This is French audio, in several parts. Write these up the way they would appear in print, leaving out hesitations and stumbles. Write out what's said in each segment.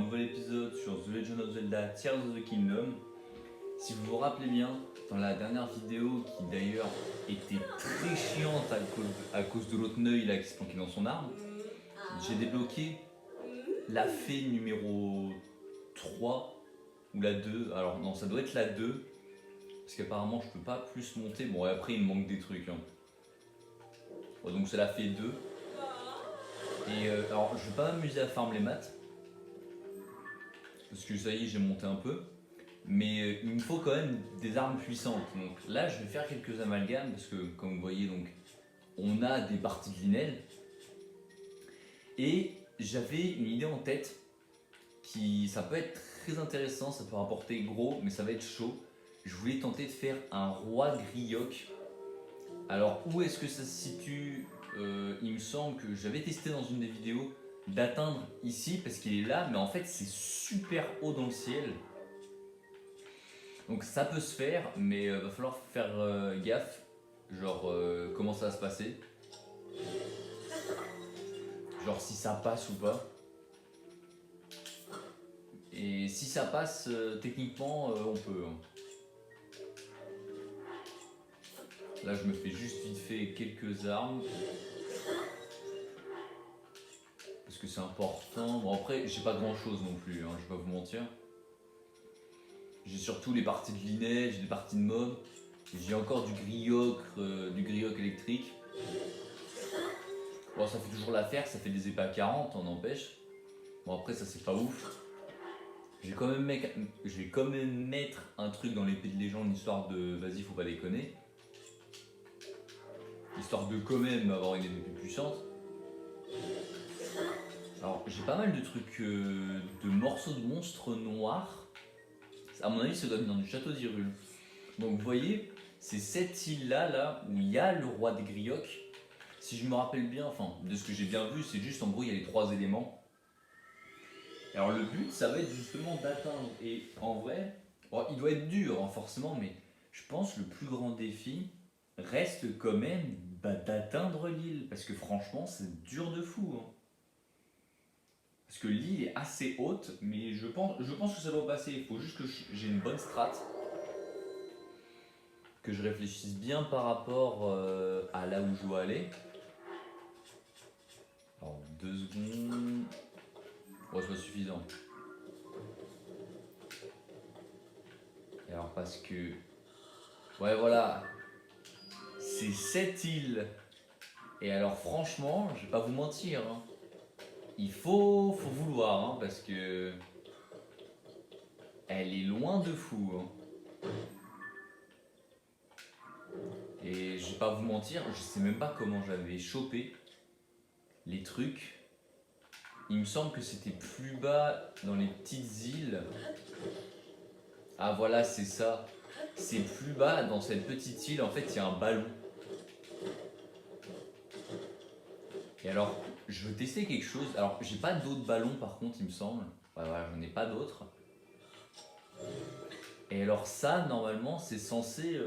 nouvel épisode sur The Legend of Zelda Tears of the Kingdom. Si vous vous rappelez bien, dans la dernière vidéo, qui d'ailleurs était très chiante à cause de l'autre œil là qui se planquait dans son arbre, j'ai débloqué la fée numéro 3 ou la 2. Alors non, ça doit être la 2, parce qu'apparemment je peux pas plus monter. Bon, et après il me manque des trucs. Bon, donc c'est la fée 2. Et alors je vais pas m'amuser à farm les maths, parce que ça y est, j'ai monté un peu. Mais il me faut quand même des armes puissantes. Donc là, je vais faire quelques amalgames parce que, comme vous voyez, donc, on a des parties de Linel. Et j'avais une idée en tête qui, ça peut être très intéressant, ça peut rapporter gros, mais ça va être chaud. Je voulais tenter de faire un roi grioc. Alors, où est-ce que ça se situe? Il me semble que j'avais testé dans une des vidéos d'atteindre ici parce qu'il est là, mais en fait, c'est super haut dans le ciel. Donc ça peut se faire, mais va falloir faire gaffe, genre comment ça va se passer, genre si ça passe ou pas. Et si ça passe, techniquement, on peut. Là, je me fais juste vite fait quelques armes. Parce que c'est important. Bon, après, j'ai pas grand chose non plus, je vais pas vous mentir. J'ai surtout les parties de Linel, j'ai des parties de mob. J'ai encore du grioc électrique. Bon, ça fait toujours l'affaire, ça fait des épées à 40, on n'empêche. Bon, après, ça c'est pas ouf. Je vais quand même mettre un truc dans l'épée de légende, histoire de. Vas-y, faut pas déconner. Histoire de quand même avoir une épée plus puissante. Alors, j'ai pas mal de trucs, de morceaux de monstres noirs. À mon avis, ça doit être dans du château d'Hyrule. Donc, vous voyez, c'est cette île-là, où il y a le roi des griocs. Si je me rappelle bien, enfin, de ce que j'ai bien vu, c'est juste en gros, il y a les 3 éléments. Alors, le but, ça va être justement d'atteindre. Et en vrai, bon, il doit être dur, forcément, mais je pense que le plus grand défi reste quand même d'atteindre l'île. Parce que franchement, c'est dur de fou. Parce que l'île est assez haute, mais je pense que ça doit passer. Il faut juste que j'ai une bonne strat. Que je réfléchisse bien par rapport à là où je dois aller. Alors, 2 secondes. Bon, c'est pas suffisant. Et alors, parce que. Ouais, voilà. C'est cette île. Et alors, franchement, je vais pas vous mentir. Il faut vouloir, parce que. Elle est loin de fou. Et je vais pas vous mentir, je sais même pas comment j'avais chopé les trucs. Il me semble que c'était plus bas dans les petites îles. Ah voilà, c'est ça. C'est plus bas dans cette petite île, en fait, il y a un ballon. Et alors, je veux tester quelque chose. Alors, j'ai pas d'autres ballons par contre, il me semble. Ouais, voilà, j'en ai pas d'autres. Et alors ça, normalement, c'est censé...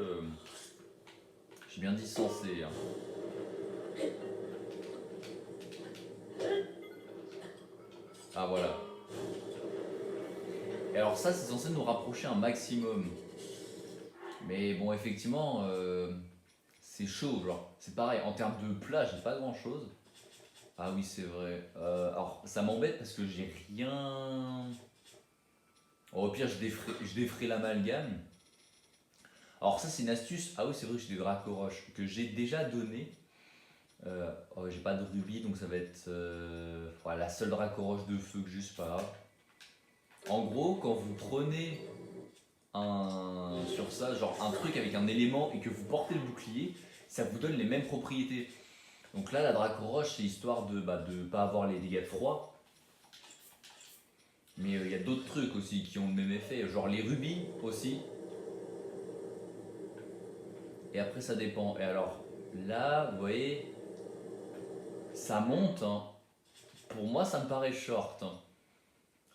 J'ai bien dit censé. Ah voilà. Et alors ça, c'est censé nous rapprocher un maximum. Mais bon, effectivement, c'est chaud. Genre, c'est pareil, en termes de plat, j'ai pas grand chose. Ah oui, c'est vrai. Alors, ça m'embête parce que j'ai rien... Oh, au pire, je déferai l'amalgame. Alors ça, c'est une astuce. Ah oui, c'est vrai que j'ai des dracoroches que j'ai déjà donné. Oh, j'ai pas de rubis, donc ça va être voilà, la seule dracoroche de feu que j'ai, c'est pas grave. En gros, quand vous prenez sur ça, genre un truc avec un élément et que vous portez le bouclier, ça vous donne les mêmes propriétés. Donc là, la dracoroche, c'est histoire de pas avoir les dégâts de froid. Mais il y a d'autres trucs aussi qui ont le même effet, genre les rubis aussi. Et après, ça dépend. Et alors, là, vous voyez, ça monte. Pour moi, ça me paraît short.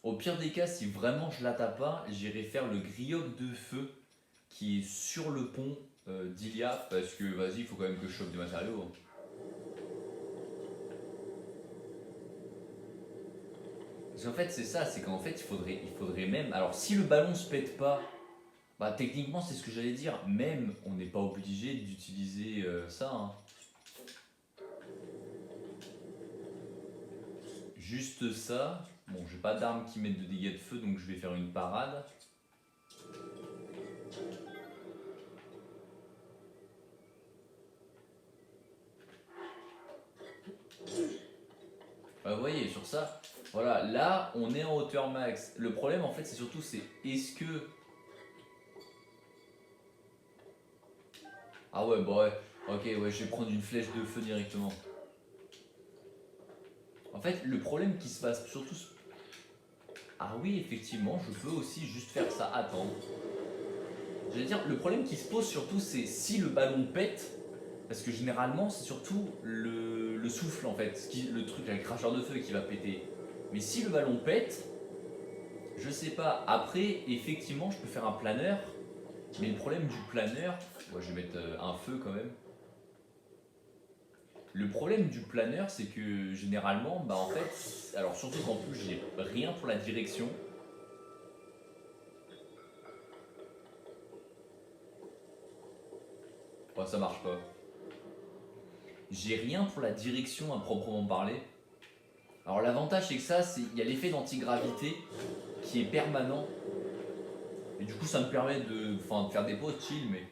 Au pire des cas, si vraiment je la tape pas, j'irai faire le grioc de feu qui est sur le pont d'Ilia, parce que vas-y, il faut quand même que je chope des matériaux. Parce Parce qu'en fait, c'est ça, c'est qu'en fait, il faudrait même. Alors, si le ballon se pète pas, bah techniquement, c'est ce que j'allais dire. Même, on n'est pas obligé d'utiliser ça, hein. Juste ça. Bon, j'ai pas d'armes qui mettent de dégâts de feu, donc je vais faire une parade. Bah, vous voyez, sur ça, voilà, là, on est en hauteur max. Le problème, en fait, c'est surtout, c'est est-ce que... Ah ouais, bah ouais, ok, ouais, je vais prendre une flèche de feu directement. En fait, le problème qui se passe surtout... Ah oui, effectivement, je peux aussi juste faire ça. Attends. J'allais dire, le problème qui se pose surtout, c'est si le ballon pète, parce que généralement, c'est surtout le souffle, en fait, le truc, le cracheur de feu qui va péter. Mais si le ballon pète, je sais pas. Après, effectivement, je peux faire un planeur, mais le problème du planeur... Ouais, je vais mettre un feu quand même. Le problème du planeur, c'est que généralement, bah en fait, alors surtout qu'en plus j'ai rien pour la direction. Ouais, ça marche pas. J'ai rien pour la direction à proprement parler. Alors l'avantage c'est que ça, il y a l'effet d'antigravité qui est permanent. Et du coup ça me permet de faire des pauses chill, mais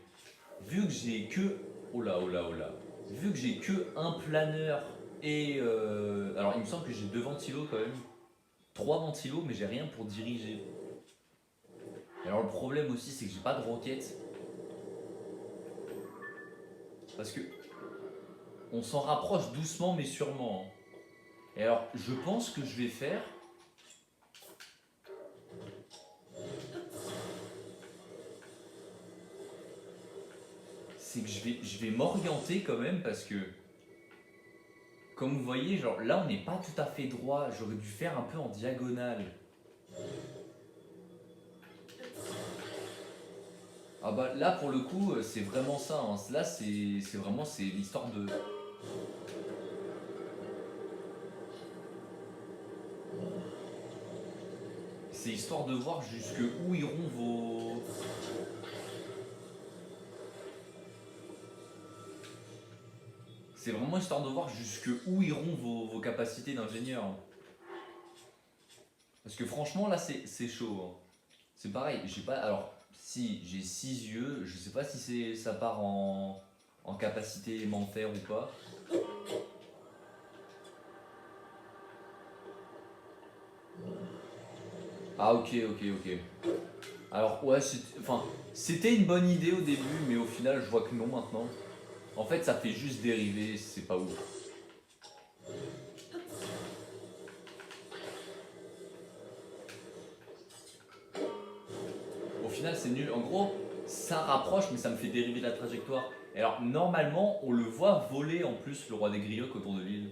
vu que j'ai que... Oh là, oh là, oh là. Vu que j'ai que un planeur et... alors il me semble que j'ai 2 ventilos quand même. 3 ventilos, mais j'ai rien pour diriger. Et alors le problème aussi c'est que j'ai pas de roquettes. Parce que on s'en rapproche doucement mais sûrement, hein. Et alors je pense que je vais faire... C'est que je vais m'orienter quand même parce que... Comme vous voyez, genre là on n'est pas tout à fait droit. J'aurais dû faire un peu en diagonale. Ah bah là pour le coup c'est vraiment ça, hein. Là c'est vraiment c'est l'histoire de... C'est histoire de voir jusque où iront vos... C'est vraiment histoire de voir jusque où iront vos capacités d'ingénieur, hein. Parce que franchement là c'est chaud, hein. C'est pareil, j'ai pas... Alors si j'ai 6 yeux, je sais pas si ça part en capacité élémentaire ou pas. Ah ok, ok, ok. Alors ouais, c'était une bonne idée au début, mais au final je vois que non maintenant. En fait ça fait juste dériver, c'est pas ouf. Au final c'est nul. En gros, ça rapproche mais ça me fait dériver de la trajectoire. Et alors normalement on le voit voler en plus le roi des griots autour de l'île.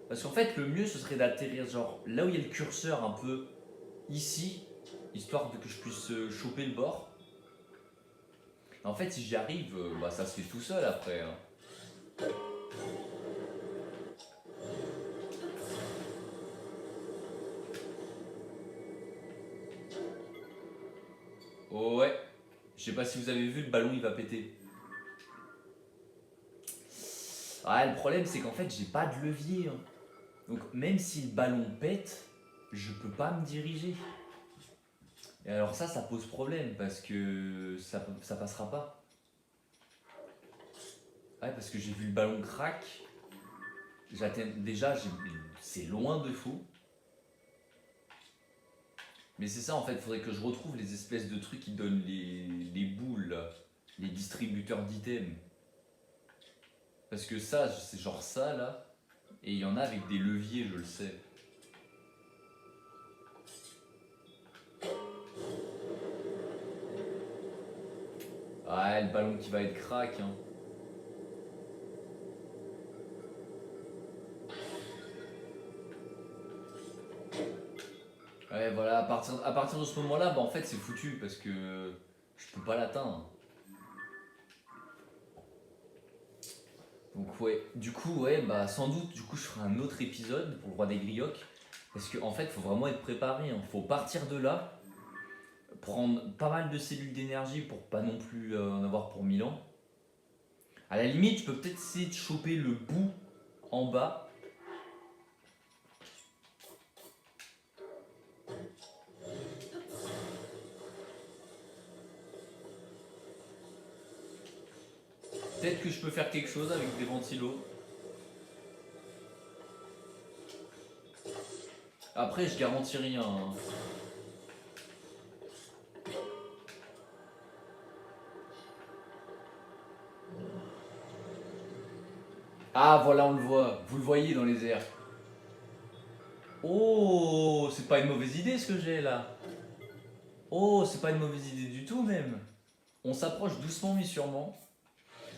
Parce qu'en fait le mieux ce serait d'atterrir genre là où il y a le curseur un peu ici, histoire de que je puisse choper le bord. En fait si j'y arrive, bah, ça se fait tout seul après, hein. Oh ouais, je sais pas si vous avez vu, le ballon il va péter. Ah, le problème c'est qu'en fait j'ai pas de levier, hein. Donc même si le ballon pète, je peux pas me diriger. Et alors ça pose problème parce que ça passera pas. Ouais, parce que j'ai vu le ballon crack. Déjà, c'est loin de fou. Mais c'est ça en fait, il faudrait que je retrouve les espèces de trucs qui donnent les boules, là, les distributeurs d'items. Parce que ça, c'est genre ça là, et il y en a avec des leviers, je le sais. Ah, le ballon qui va être crack, hein. Ouais, voilà, à partir de ce moment-là, bah, en fait, c'est foutu parce que je peux pas l'atteindre. Donc ouais, du coup, ouais, bah sans doute, du coup, je ferai un autre épisode pour le roi des griocs. Parce qu'en fait, faut vraiment être préparé, hein. Faut partir de là, prendre pas mal de cellules d'énergie pour pas non plus en avoir pour 1000 ans. À la limite, je peux peut-être essayer de choper le bout en bas. Peut-être que je peux faire quelque chose avec des ventilos. Après, je garantis rien, hein. Ah, voilà, on le voit. Vous le voyez dans les airs. Oh, c'est pas une mauvaise idée ce que j'ai là. Oh, c'est pas une mauvaise idée du tout même. On s'approche doucement mais sûrement.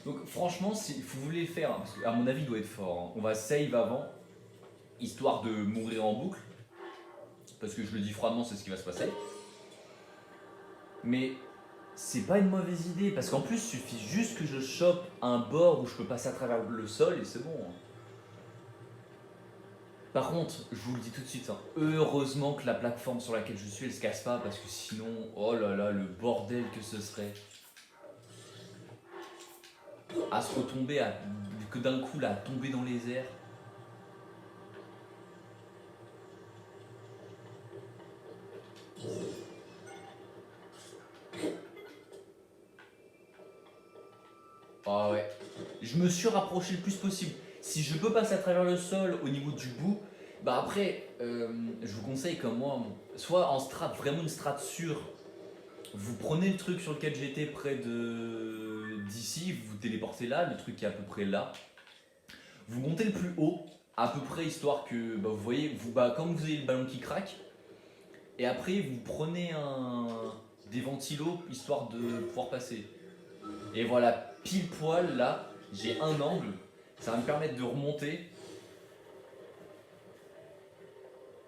Donc franchement, si vous voulez le faire, hein, parce qu'à mon avis, il doit être fort, hein, on va save avant, histoire de mourir en boucle. Parce que je le dis froidement, c'est ce qui va se passer. Mais c'est pas une mauvaise idée, parce qu'en plus, il suffit juste que je chope un bord où je peux passer à travers le sol et c'est bon, hein. Par contre, je vous le dis tout de suite, hein, heureusement que la plateforme sur laquelle je suis, elle se casse pas, parce que sinon, oh là là, le bordel que ce serait. À se retomber, que d'un coup, là, tomber dans les airs. Ah ouais. Je me suis rapproché le plus possible. Si je peux passer à travers le sol au niveau du bout, bah après, je vous conseille comme moi, soit en strat, vraiment une strat sûre, vous prenez le truc sur lequel j'étais près de d'ici, vous vous téléportez là, le truc qui est à peu près là. Vous montez le plus haut, à peu près histoire que bah, vous voyez, comme vous avez le ballon qui craque, et après vous prenez des ventilos histoire de pouvoir passer. Et voilà, pile poil là, j'ai un angle, ça va me permettre de remonter.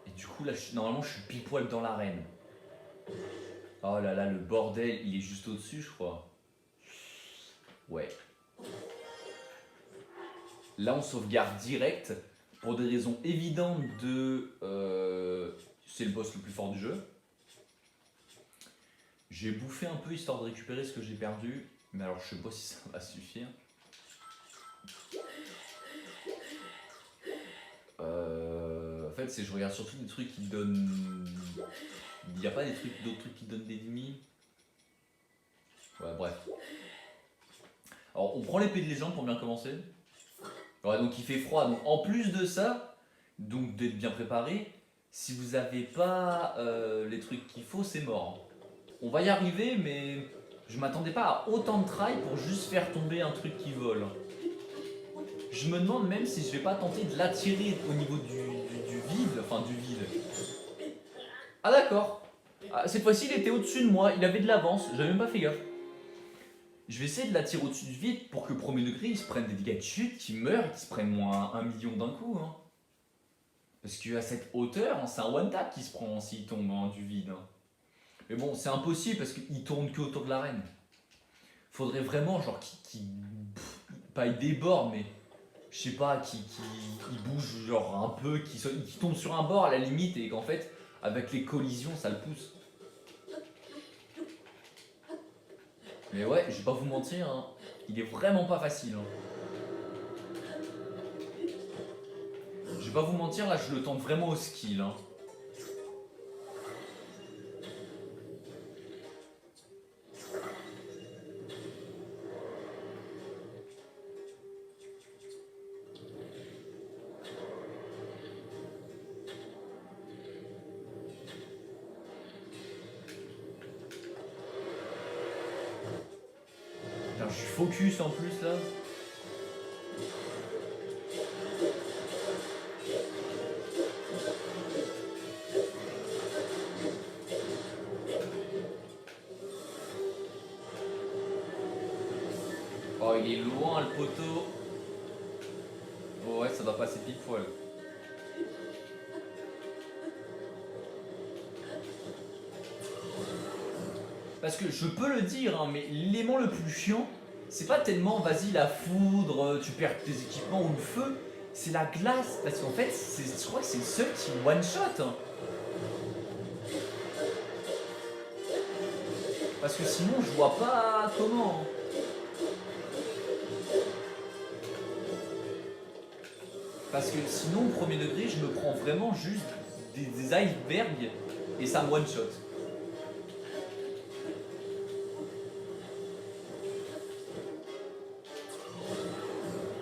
Et du coup là, normalement je suis pile poil dans l'arène. Oh là là, le bordel, il est juste au-dessus je crois. Ouais. Là on sauvegarde direct, pour des raisons évidentes de... c'est le boss le plus fort du jeu. J'ai bouffé un peu histoire de récupérer ce que j'ai perdu, mais alors je sais pas si ça va suffire. En fait, je regarde surtout des trucs qui donnent. Il n'y a pas d'autres trucs qui donnent des ennemis. Ouais, bref. Alors, on prend l'épée de légende pour bien commencer. Ouais, donc il fait froid. Donc, en plus de ça, donc d'être bien préparé, si vous avez pas les trucs qu'il faut, c'est mort. On va y arriver, mais je m'attendais pas à autant de try pour juste faire tomber un truc qui vole. Je me demande même si je vais pas tenter de l'attirer au niveau du vide, enfin du vide. Ah d'accord. Ah, cette fois-ci il était au-dessus de moi, il avait de l'avance, j'avais même pas fait gaffe. Je vais essayer de l'attirer au-dessus du vide pour que premier degré il se prenne des dégâts de chute, qu'il meure et qu'il se prenne moins 1 million d'un coup, hein. Parce qu'à cette hauteur, hein, c'est un one tap qui se prend s'il tombe, hein, du vide, hein. Mais bon, c'est impossible parce qu'il tourne que autour de l'arène. Faudrait vraiment genre pas il déborde, mais je sais pas, qui bouge genre un peu, qui tombe sur un bord à la limite et qu'en fait, avec les collisions, ça le pousse. Mais ouais, je vais pas vous mentir, hein, il est vraiment pas facile, hein. Je vais pas vous mentir, là, je le tente vraiment au skill, hein. Putain, je suis focus en plus là. Oh, il est loin le poteau. Oh, ouais, ça doit passer pile poil. Parce que je peux le dire, hein, mais l'élément le plus chiant, c'est pas tellement vas-y la foudre, tu perds tes équipements ou le feu, c'est la glace. Parce qu'en fait, je crois que c'est le seul qui one shot. Hein. Parce que sinon, je vois pas comment. Parce que sinon, au premier degré, je me prends vraiment juste des icebergs et ça me one shot.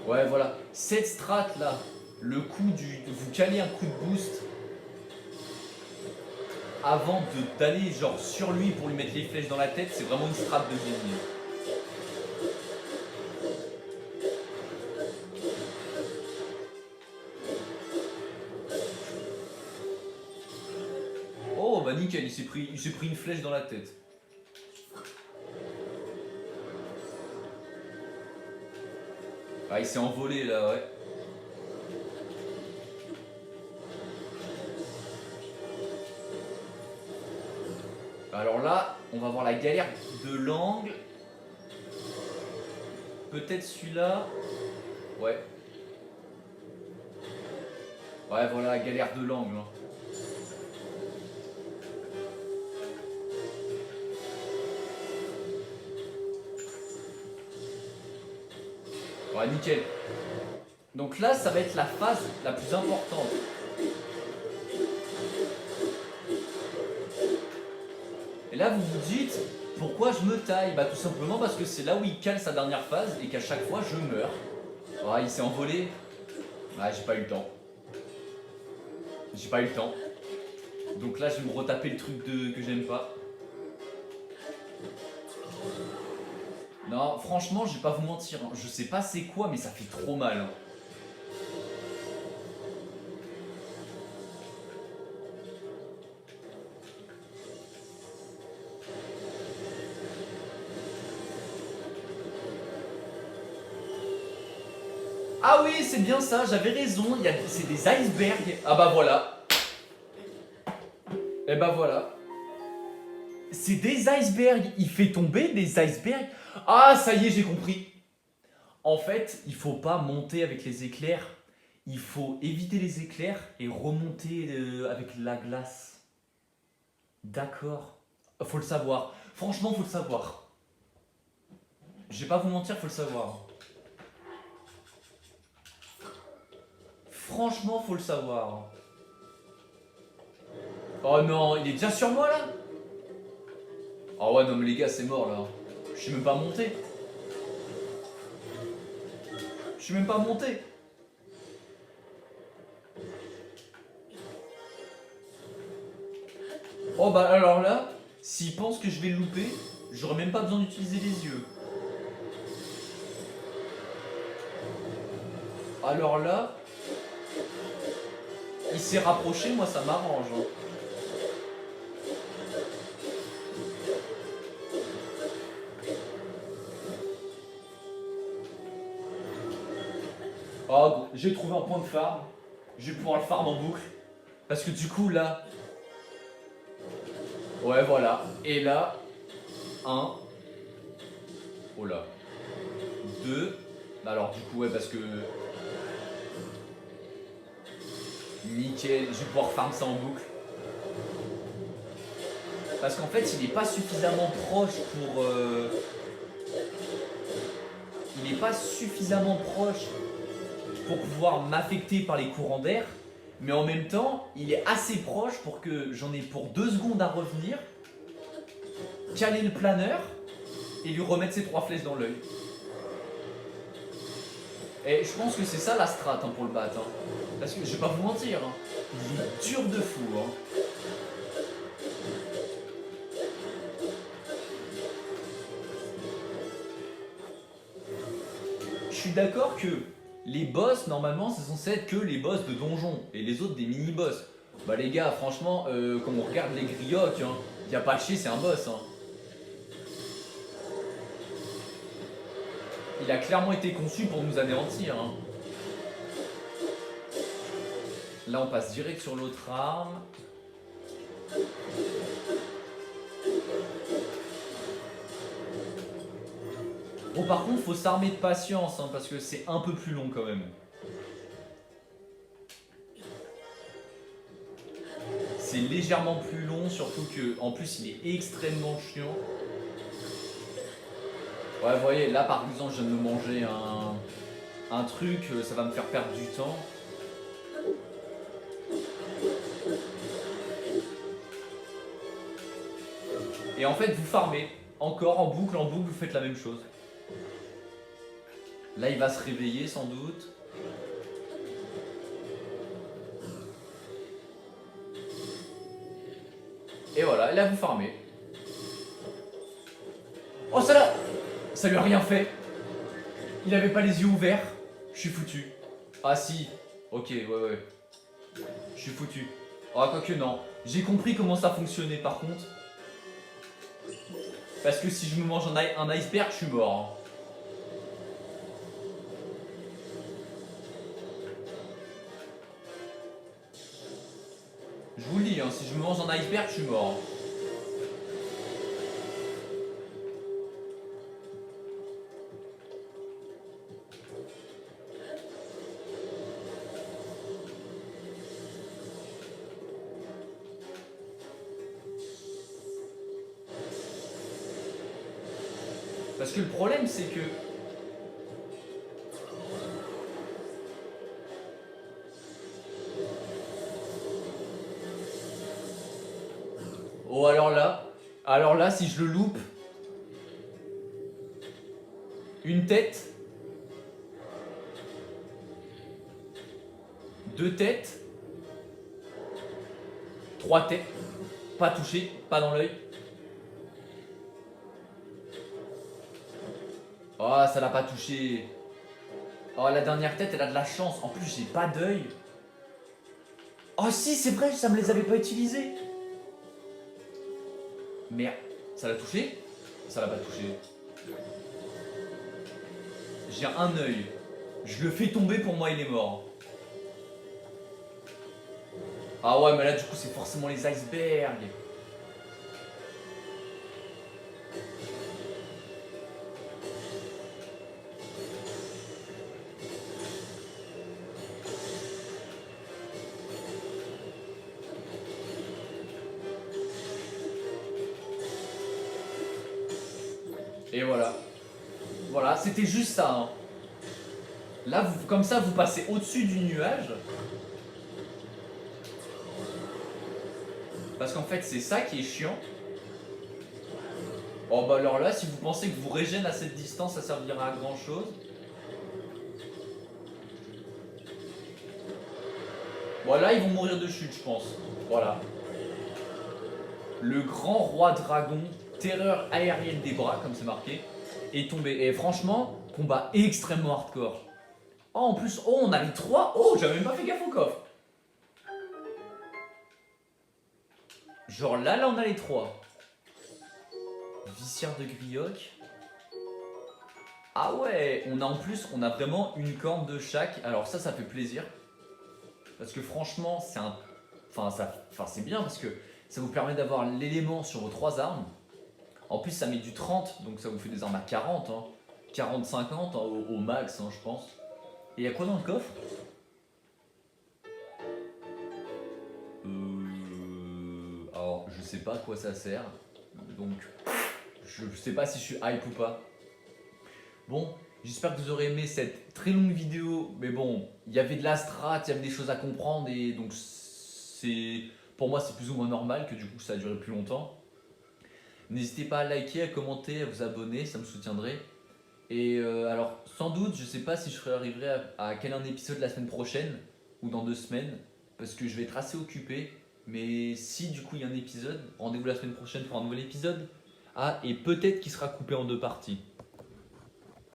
Ouais, voilà. Cette strat là, le coup du. Vous calez un coup de boost avant d'aller genre sur lui pour lui mettre les flèches dans la tête, c'est vraiment une strat de génie. Oh bah nickel, il s'est pris une flèche dans la tête. Ah il s'est envolé là, ouais. Alors là, on va voir la galère de l'angle. Peut-être celui-là. Ouais. Ouais, voilà la galère de l'angle. Hein. Ouais, nickel. Donc là, ça va être la phase la plus importante. Et là, vous vous dites, pourquoi je me taille? Bah tout simplement parce que c'est là où il cale sa dernière phase et qu'à chaque fois, je meurs. Ah, il s'est envolé. Ah, j'ai pas eu le temps. J'ai pas eu le temps. Donc là, je vais me retaper le truc que j'aime pas. Non, franchement, je vais pas vous mentir. Hein. Je sais pas c'est quoi, mais ça fait trop mal. Hein. Ah oui, c'est bien ça, j'avais raison. C'est des icebergs. Ah bah voilà. Et bah voilà. C'est des icebergs. Il fait tomber des icebergs. Ah, ça y est, j'ai compris. En fait, il faut pas monter avec les éclairs. Il faut éviter les éclairs et remonter avec la glace. D'accord. Faut le savoir. Franchement, faut le savoir. Je vais pas vous mentir, faut le savoir. Franchement, faut le savoir. Oh non, il est déjà sur moi là? Oh ouais, non mais les gars, c'est mort là. Je suis même pas monté. Je suis même pas monté. Oh bah alors là, s'il pense que je vais le louper, j'aurais même pas besoin d'utiliser les yeux. Alors là, il s'est rapproché, moi ça m'arrange. Hein. Oh, j'ai trouvé un point de farm. Je vais pouvoir le farm en boucle. Parce que du coup là... Ouais voilà. Et là... 1. Oh là. 2. Alors du coup ouais parce que... Nickel, je vais pouvoir farm ça en boucle. Parce qu'en fait il n'est pas suffisamment proche pour... Il n'est pas suffisamment proche pour pouvoir m'affecter par les courants d'air. Mais en même temps, il est assez proche pour que j'en ai pour 2 secondes à revenir, caler le planeur et lui remettre ses 3 flèches dans l'œil. Et je pense que c'est ça la strat hein, pour le battre. Hein. Parce que je vais pas vous mentir, hein. Il est dur de fou. Hein. Je suis d'accord que les boss, normalement, c'est censé être que les boss de donjon et les autres des mini-boss. Bah les gars, franchement, quand on regarde les griocs, hein, y a pas de chier, c'est un boss. Hein. Il a clairement été conçu pour nous anéantir. Hein. Là, on passe direct sur l'autre arme. Bon, par contre, faut s'armer de patience, hein, parce que c'est un peu plus long quand même. C'est légèrement plus long, surtout que, en plus, il est extrêmement chiant. Ouais, vous voyez, là par exemple, je viens de me manger un truc, ça va me faire perdre du temps. Et en fait, vous farmez. Encore en boucle, vous faites la même chose. Là, il va se réveiller sans doute. Et voilà, et là, vous farmez. Oh, ça lui a rien fait. Il avait pas les yeux ouverts. Je suis foutu. Ah si. Ok, ouais. Je suis foutu. Ah, quoique non. J'ai compris comment ça fonctionnait par contre. Parce que si je me mange un iceberg, je suis mort. Je vous le dis, hein, si je me mange un iceberg, je suis mort. Parce que le problème, c'est que... Oh, alors là, si je le loupe... Une tête... Deux têtes... Trois têtes... Pas touché, pas dans l'œil. Oh, ça l'a pas touché. Oh, la dernière tête, elle a de la chance. En plus, j'ai pas d'œil. Oh si, c'est vrai, ça me les avait pas utilisés. Merde, ça l'a touché? Ça l'a pas touché. J'ai un œil. Je le fais tomber, pour moi, il est mort. Ah ouais, mais là, du coup, c'est forcément les icebergs. Et voilà. Voilà, c'était juste ça. Hein. Là, comme ça, vous passez au-dessus du nuage. Parce qu'en fait, c'est ça qui est chiant. Oh bah alors là, si vous pensez que vous régène à cette distance, ça servira à grand chose. Voilà, ils vont mourir de chute, je pense. Voilà. Le grand roi dragon, terreur aérienne des bras, comme c'est marqué, est tombé. Et franchement, combat extrêmement hardcore. Oh, en plus, oh, on a les 3. Oh, j'avais même pas fait gaffe au coffre. Genre là, on a les 3. Vicière de Grioc. Ah ouais, on a en plus, on a vraiment une corne de chaque. Alors ça fait plaisir. Parce que franchement, c'est un... Enfin, c'est bien parce que ça vous permet d'avoir l'élément sur vos 3 armes. En plus, ça met du 30, donc ça vous fait des armes à 40. Hein. 40-50 hein, au max, hein, je pense. Et il y a quoi dans le coffre? Alors, je sais pas à quoi ça sert. Donc, je sais pas si je suis hype ou pas. Bon, j'espère que vous aurez aimé cette très longue vidéo. Mais bon, il y avait de la strat, il y avait des choses à comprendre. Et donc, pour moi, c'est plus ou moins normal que du coup, ça a duré plus longtemps. N'hésitez pas à liker, à commenter, à vous abonner, ça me soutiendrait. Et alors, sans doute, je sais pas si je arriverai à caler un épisode la semaine prochaine ou dans 2 semaines, parce que je vais être assez occupé. Mais si du coup il y a un épisode, rendez-vous la semaine prochaine pour un nouvel épisode. Ah, et peut-être qu'il sera coupé en 2 parties.